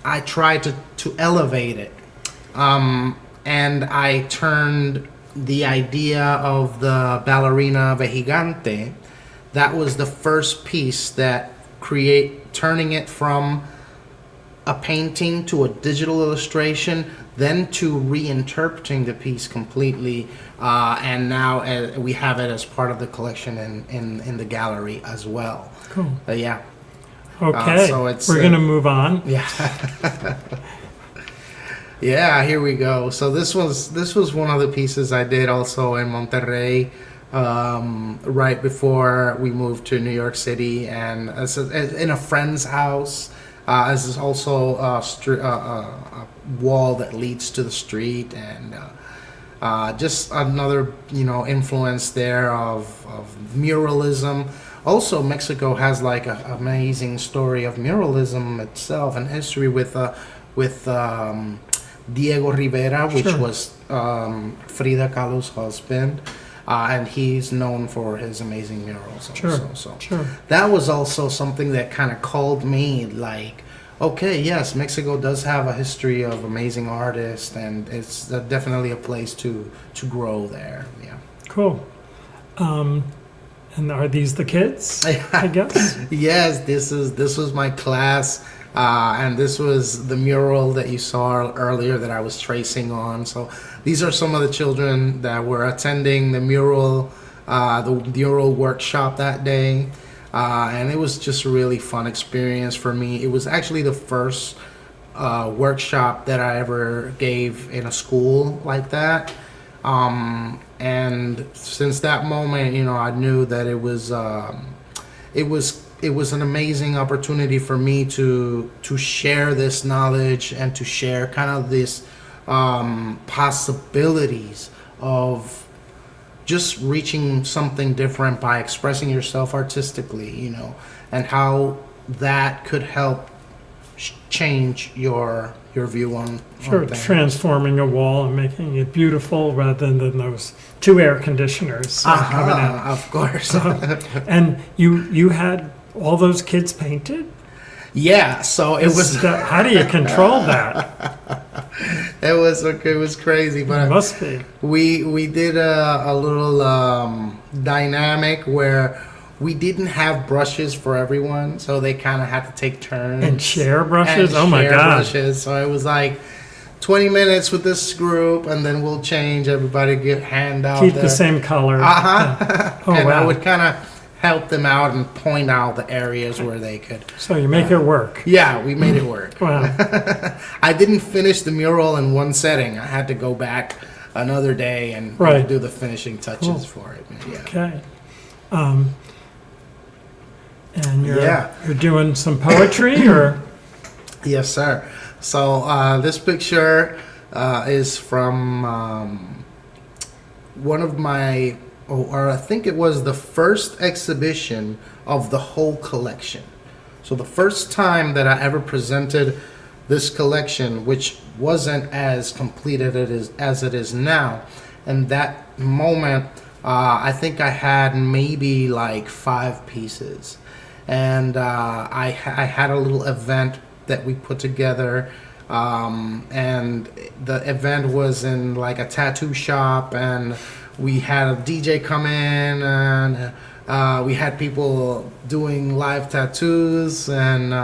I tried to elevate it. And I turned the idea of the ballerina Vejigante. That was the first piece that turning it from a painting to a digital illustration, then to reinterpreting the piece completely, and now we have it as part of the collection in the gallery as well. Cool. Yeah. Okay, so it's, we're going to move on. Yeah. Yeah, here we go. So this was one of the pieces I did also in Monterrey, right before we moved to New York City, and in a friend's house. This is also a wall that leads to the street, and just another influence there of muralism. Also, Mexico has like an amazing story of muralism itself, and history with Diego Rivera, which Sure. was Frida Kahlo's husband. And he's known for his amazing murals also. Sure. So Sure. that was also something that kind of called me, like, okay, yes, Mexico does have a history of amazing artists, and it's definitely a place to grow there. Yeah. Cool. And are these the kids, I guess? Yes, this was my class, and this was the mural that you saw earlier that I was tracing on. So these are some of the children that were attending the mural workshop that day, and it was just a really fun experience for me. It was actually the first workshop that I ever gave in a school like that. And since that moment, I knew that it was an amazing opportunity for me to share this knowledge and to share kind of this possibilities of just reaching something different by expressing yourself artistically, and how that could help change your view on Sure, things. transforming a wall and making it beautiful rather than those two air conditioners coming out. Of course. And you had all those kids painted? Yeah, so it was. How do you control that? It was crazy, It but must be. we did a little dynamic where we didn't have brushes for everyone, so they kind of had to take turns. And share brushes? And Oh my share God. brushes. So it was like 20 minutes with this group, and then we'll change. Everybody get hand out. Keep the same color. Uh-huh. Oh, And I wow. would kind of help them out and point out the areas where they could. So you make it work. Yeah, we made it work. Wow. I didn't finish the mural in one setting. I had to go back another day and Right. do the finishing touches Cool. for it. Yeah. Okay. And Yeah. you're doing some poetry or? Yes, sir. So this picture is from one of my, or I think it was the first exhibition of the whole collection. So the first time that I ever presented this collection, which wasn't as completed as it is now, and that moment, I think I had maybe like 5 pieces, and I had a little event that we put together, and the event was in like a tattoo shop, and we had a DJ come in, and we had people doing live tattoos, and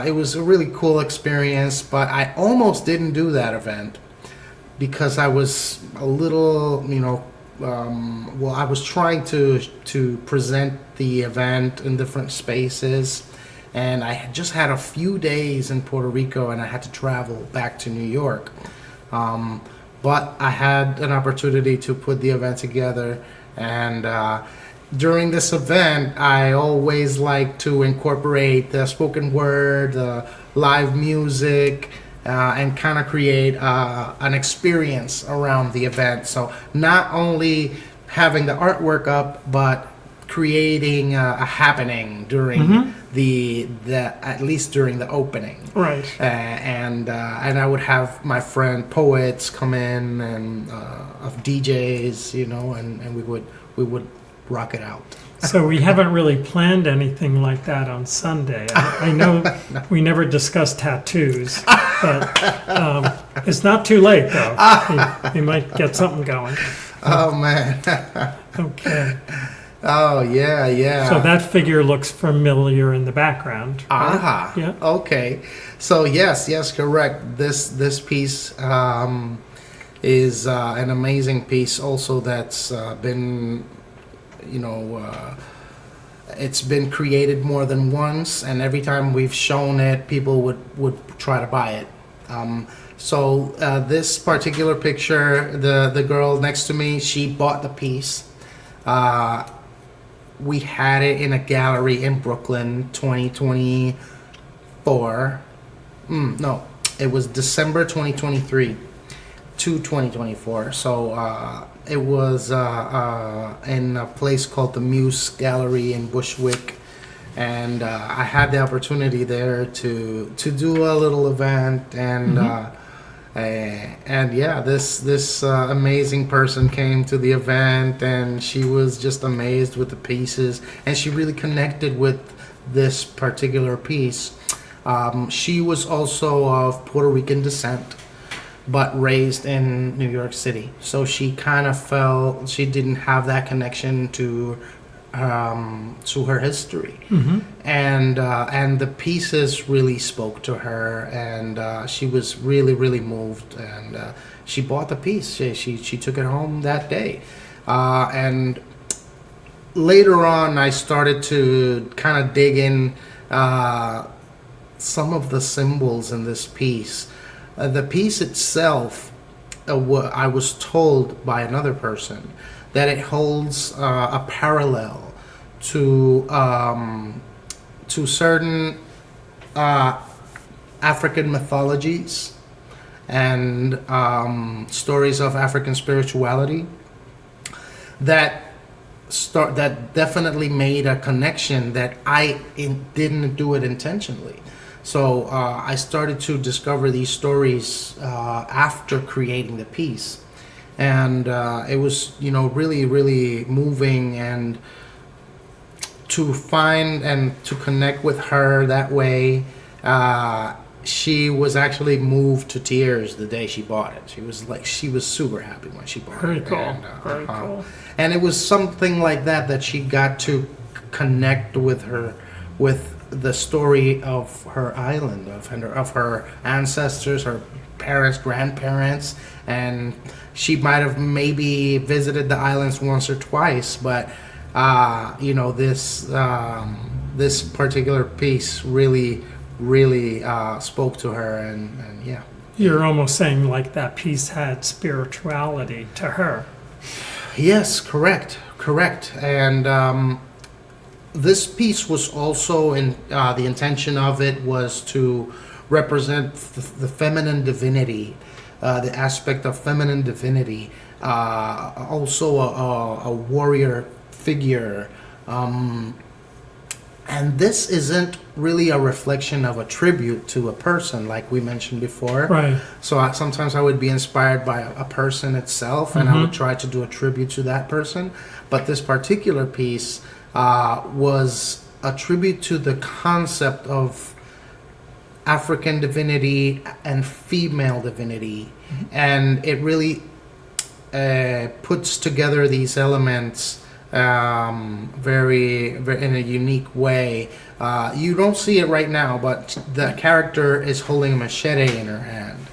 it was a really cool experience. But I almost didn't do that event because I was a little, well, I was trying to present the event in different spaces, and I had just had a few days in Puerto Rico, and I had to travel back to New York. But I had an opportunity to put the event together, and during this event, I always like to incorporate the spoken word, the live music, and kind of create an experience around the event. So not only having the artwork up, but creating a happening during the at least during the opening. Right. And I would have my friend poets come in, and of DJs, and we would rock it out. So we haven't really planned anything like that on Sunday. I know we never discussed tattoos, but it's not too late though. We might get something going. Oh man. Okay. Oh yeah. So that figure looks familiar in the background. Right? Aha. Yeah. Okay. So yes, correct. This piece is an amazing piece. Also, that's been, it's been created more than once, and every time we've shown it, people would try to buy it. So this particular picture, the girl next to me, she bought the piece. We had it in a gallery in Brooklyn, 2024. No, it was December 2023 to 2024. So it was in a place called the Muse Gallery in Bushwick, and I had the opportunity there to do a little event, and yeah, this amazing person came to the event, and she was just amazed with the pieces, and she really connected with this particular piece. She was also of Puerto Rican descent, but raised in New York City, so she kind of felt she didn't have that connection to her history, and the pieces really spoke to her, and she was really moved, and she bought the piece. She took it home that day, and later on I started to kind of dig in some of the symbols in this piece. The piece itself, I was told by another person that it holds a parallel to certain African mythologies and stories of African spirituality that definitely made a connection that I didn't do it intentionally. So I started to discover these stories after creating the piece. And it was, really moving, and to find and to connect with her that way. She was actually moved to tears the day she bought it. She was super happy when she bought Very it. cool. And, Very cool. And it was something like that she got to connect with her, with the story of her island, of her ancestors, her parents, grandparents, and she might have maybe visited the islands once or twice, but this particular piece really spoke to her, and yeah. You're almost saying like that piece had spirituality to her. Yes, correct. And this piece was also in the intention of it was to represent the feminine divinity, the aspect of feminine divinity, also a warrior figure. And this isn't really a reflection of a tribute to a person, like we mentioned before. Right. So sometimes I would be inspired by a person itself, and I would try to do a tribute to that person. But this particular piece was a tribute to the concept of African divinity and female divinity. And it really puts together these elements very in a unique way. You don't see it right now, but the character is holding a machete in her hand,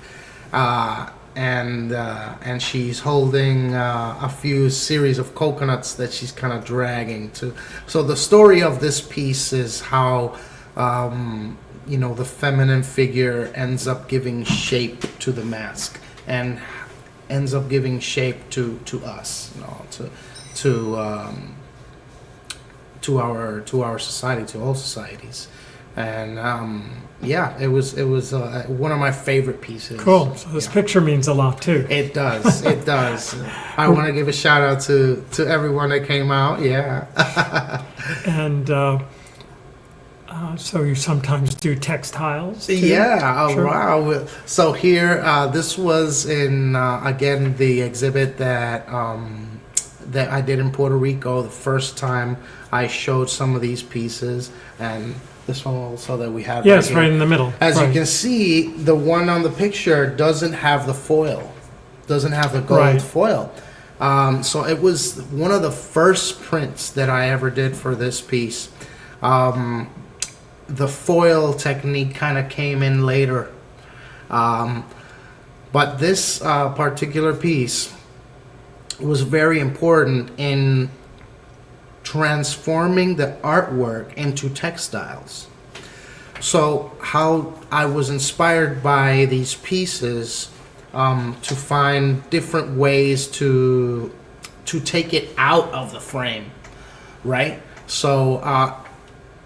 and she's holding a few series of coconuts that she's kind of dragging to. So the story of this piece is how the feminine figure ends up giving shape to the mask and ends up giving shape to us, to our society, to all societies. And it was one of my favorite pieces. Cool. So this picture means a lot too. It does. I want to give a shout out to everyone that came out. Yeah. And so you sometimes do textiles too? Yeah. Oh, Sure. wow. So here, this was in again the exhibit that I did in Puerto Rico. The first time I showed some of these pieces, and this one also that we have. Yes, here. right in the middle. As Right. you can see, the one on the picture doesn't have the foil, doesn't have the gold Right. foil. So it was one of the first prints that I ever did for this piece. The foil technique kind of came in later. But this particular piece was very important in transforming the artwork into textiles. So how I was inspired by these pieces to find different ways to take it out of the frame, right? So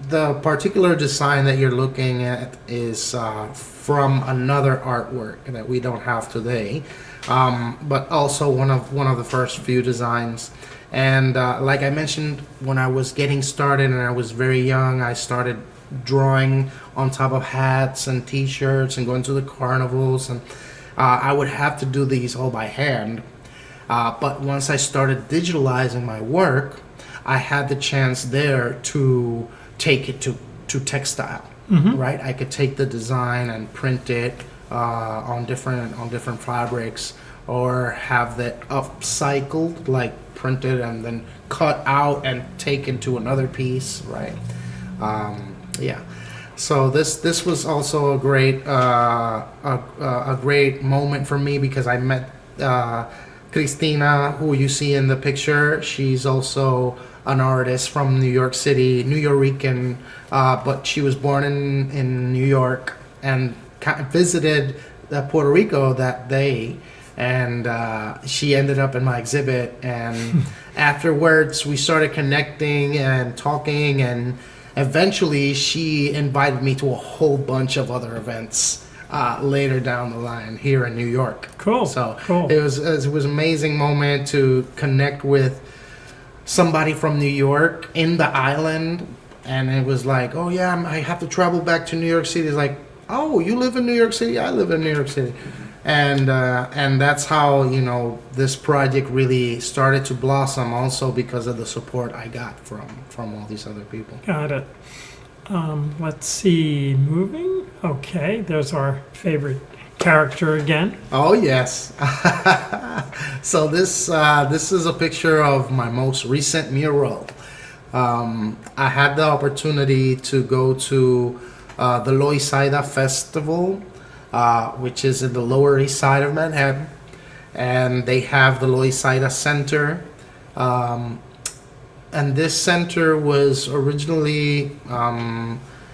the particular design that you're looking at is from another artwork that we don't have today, but also one of the first few designs. And like I mentioned, when I was getting started and I was very young, I started drawing on top of hats and t-shirts and going to the carnivals, and I would have to do these all by hand. But once I started digitalizing my work, I had the chance there to take it to textile, right? I could take the design and print it on different fabrics, or have that upcycled, like printed and then cut out and taken to another piece, right? So this was also a great moment for me, because I met Cristina, who you see in the picture. She's also an artist from New York City, New Rican, but she was born in New York and visited Puerto Rico that day, and she ended up in my exhibit. And afterwards, we started connecting and talking, and eventually she invited me to a whole bunch of other events later down the line here in New York. Cool. So cool. it was an amazing moment to connect with somebody from New York in the island, and it was like, oh yeah, I have to travel back to New York City. It's like, oh, you live in New York City? I live in New York City. And that's how, this project really started to blossom, also because of the support I got from all these other people. Got it. Let's see. Moving. Okay, there's our favorite character again. Oh yes. So this is a picture of my most recent mural. I had the opportunity to go to the Loisaida Festival, which is in the Lower East Side of Manhattan, and they have the Loisaida Center. And this center was originally,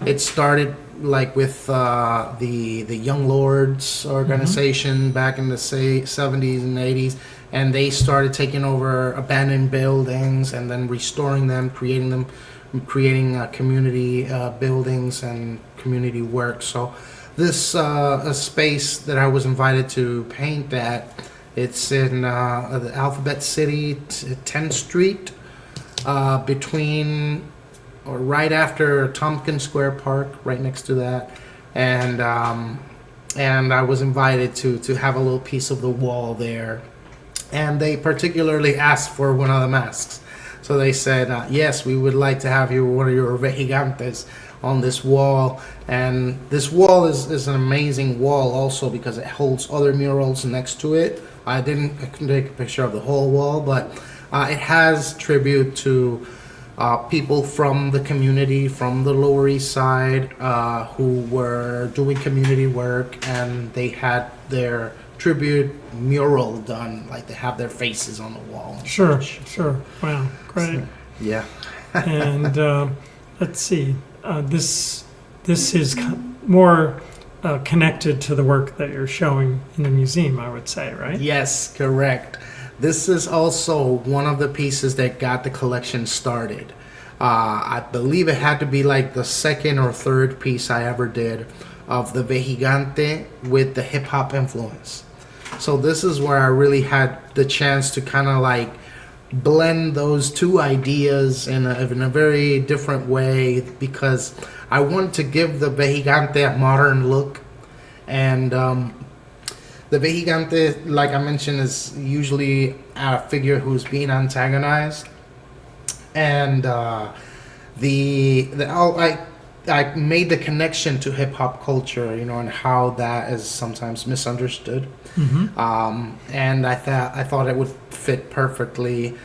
it started like with the Young Lords organization back in the 70s and 80s, and they started taking over abandoned buildings and then restoring them, creating community buildings and community work. So this a space that I was invited to paint at, it's in the Alphabet City, 10th Street, between or right after Tompkins Square Park, right next to that, and I was invited to have a little piece of the wall there, and they particularly asked for one of the masks, so they said, yes, we would like to have you one of your Vejigantes on this wall. And this wall is an amazing wall also because it holds other murals next to it. I couldn't take a picture of the whole wall, but it has tribute to people from the community, from the Lower East Side, who were doing community work, and they had their tribute mural done, like they have their faces on the wall. And Sure, such. sure. Wow, great. Yeah. And let's see, this is more connected to the work that you're showing in the museum, I would say, right? Yes, correct. This is also one of the pieces that got the collection started. I believe it had to be like the second or third piece I ever did of the Vejigante with the hip hop influence. So this is where I really had the chance to kind of like blend those two ideas in a very different way, because I wanted to give the Vejigante a modern look. And the Vejigante, like I mentioned, is usually a figure who's being antagonized. And I made the connection to hip hop culture, and how that is sometimes misunderstood. And I thought it would fit perfectly.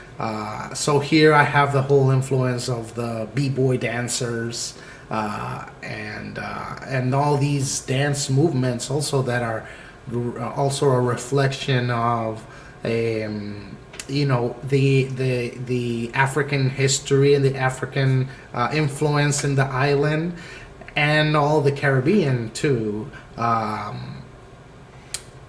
So here I have the whole influence of the b-boy dancers, and all these dance movements also that are also a reflection of the African history and the African influence in the island, and all the Caribbean too.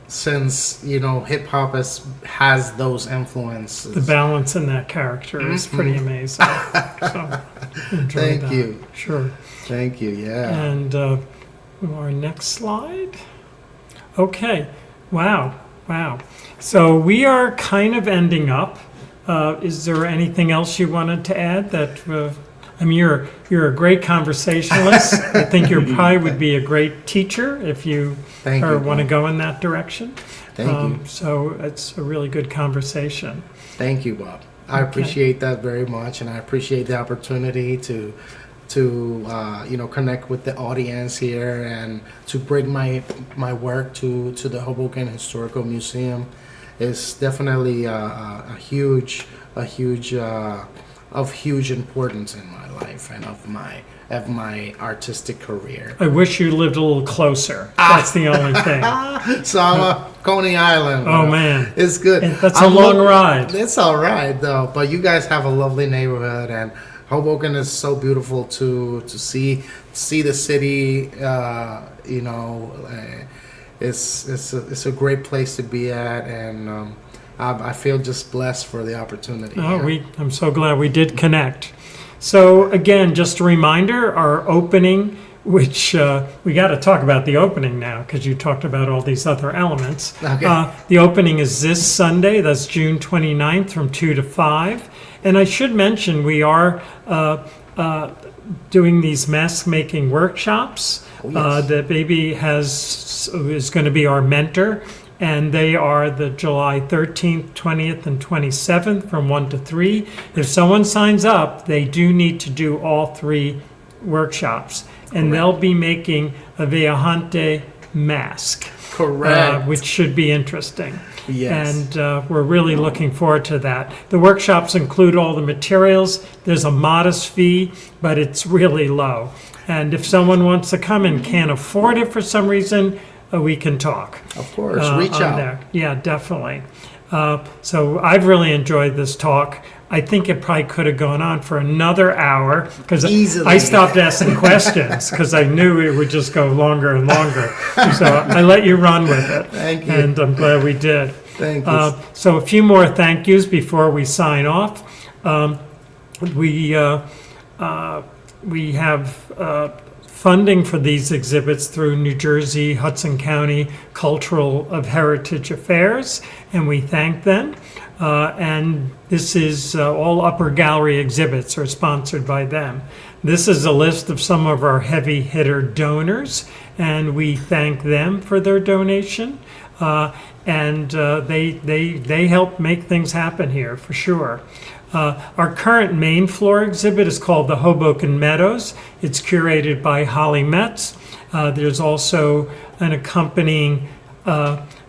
Since hip hop has those influences. The balance in that character is pretty amazing. So, enjoy Thank that. you. Sure. Thank you. Yeah. And our next slide. Okay. Wow. So we are kind of ending up. Is there anything else you wanted to add? That you're a great conversationalist. I think you probably would be a great teacher if you want to go in that direction. Thank you. So it's a really good conversation. Thank you, Bob. I appreciate that very much, and I appreciate the opportunity to connect with the audience here and to bring my work to the Hoboken Historical Museum. Is definitely a huge of huge importance in my life and of my artistic career. I wish you lived a little closer. That's the only thing. So I'm a Coney Island. Oh man, it's good. That's a long ride. It's all right though. But you guys have a lovely neighborhood, and Hoboken is so beautiful to see the city. It's a great place to be at, and I feel just blessed for the opportunity. I'm so glad we did connect. So again, just a reminder, our opening, which we got to talk about the opening now because you talked about all these other elements. Okay. The opening is this Sunday, that's June 29th from 2 to 5. And I should mention we are doing these mask making workshops. That Bebe is going to be our mentor, and they are the July 13th, 20th, and 27th from 1 to 3. If someone signs up, they do need to do all 3 workshops, and they'll be making a Vejigante Mask. Correct. Which should be interesting. Yes. And we're really looking forward to that. The workshops include all the materials. There's a modest fee, but it's really low. And if someone wants to come and can't afford it for some reason, we can talk. Of course, reach on out. there. Yeah, definitely. So I've really enjoyed this talk. I think it probably could have gone on for another hour because Easily. I stopped asking questions because I knew it would just go longer and longer. So I let you run with it. Thank you. And I'm glad we did. Thank you. So a few more thank yous before we sign off. We have funding for these exhibits through New Jersey Hudson County Cultural of Heritage Affairs, and we thank them. And this is all upper gallery exhibits are sponsored by them. This is a list of some of our heavy hitter donors, and we thank them for their donation. And they help make things happen here for sure. Our current main floor exhibit is called the Hoboken Meadows. It's curated by Holly Metz. There's also an accompanying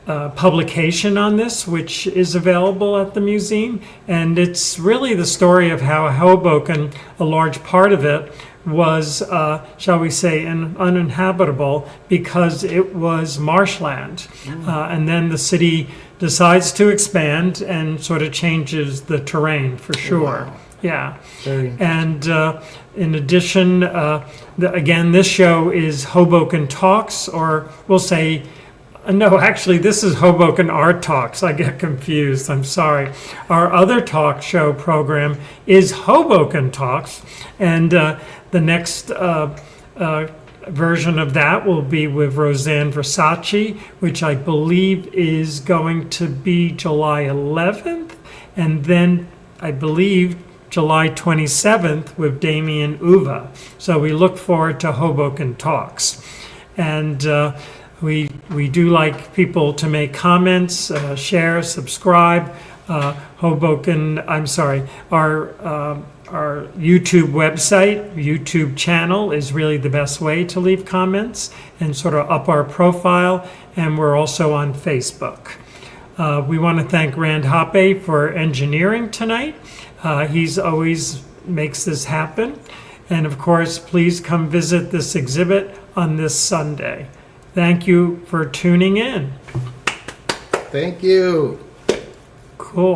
publication on this, which is available at the museum. And it's really the story of how Hoboken, a large part of it, was, shall we say, uninhabitable because it was marshland. And then the city decides to expand and sort of changes the terrain for sure. Wow. Yeah. Very And in addition, again, this show is Hoboken Talks, or we'll say, no, actually, this is Hoboken Art Talks. I get confused. I'm sorry. Our other talk show program is Hoboken Talks, and the next version of that will be with Roseanne Versace, which I believe is going to be July 11th, and then I believe July 27th with Damien Uva. So we look forward to Hoboken Talks. And we do like people to make comments, share, subscribe. Our YouTube website, YouTube channel is really the best way to leave comments and sort of up our profile. And we're also on Facebook. We want to thank Rand Hoppe for engineering tonight. He's always makes this happen. And of course, please come visit this exhibit on this Sunday. Thank you for tuning in. Thank you. Cool.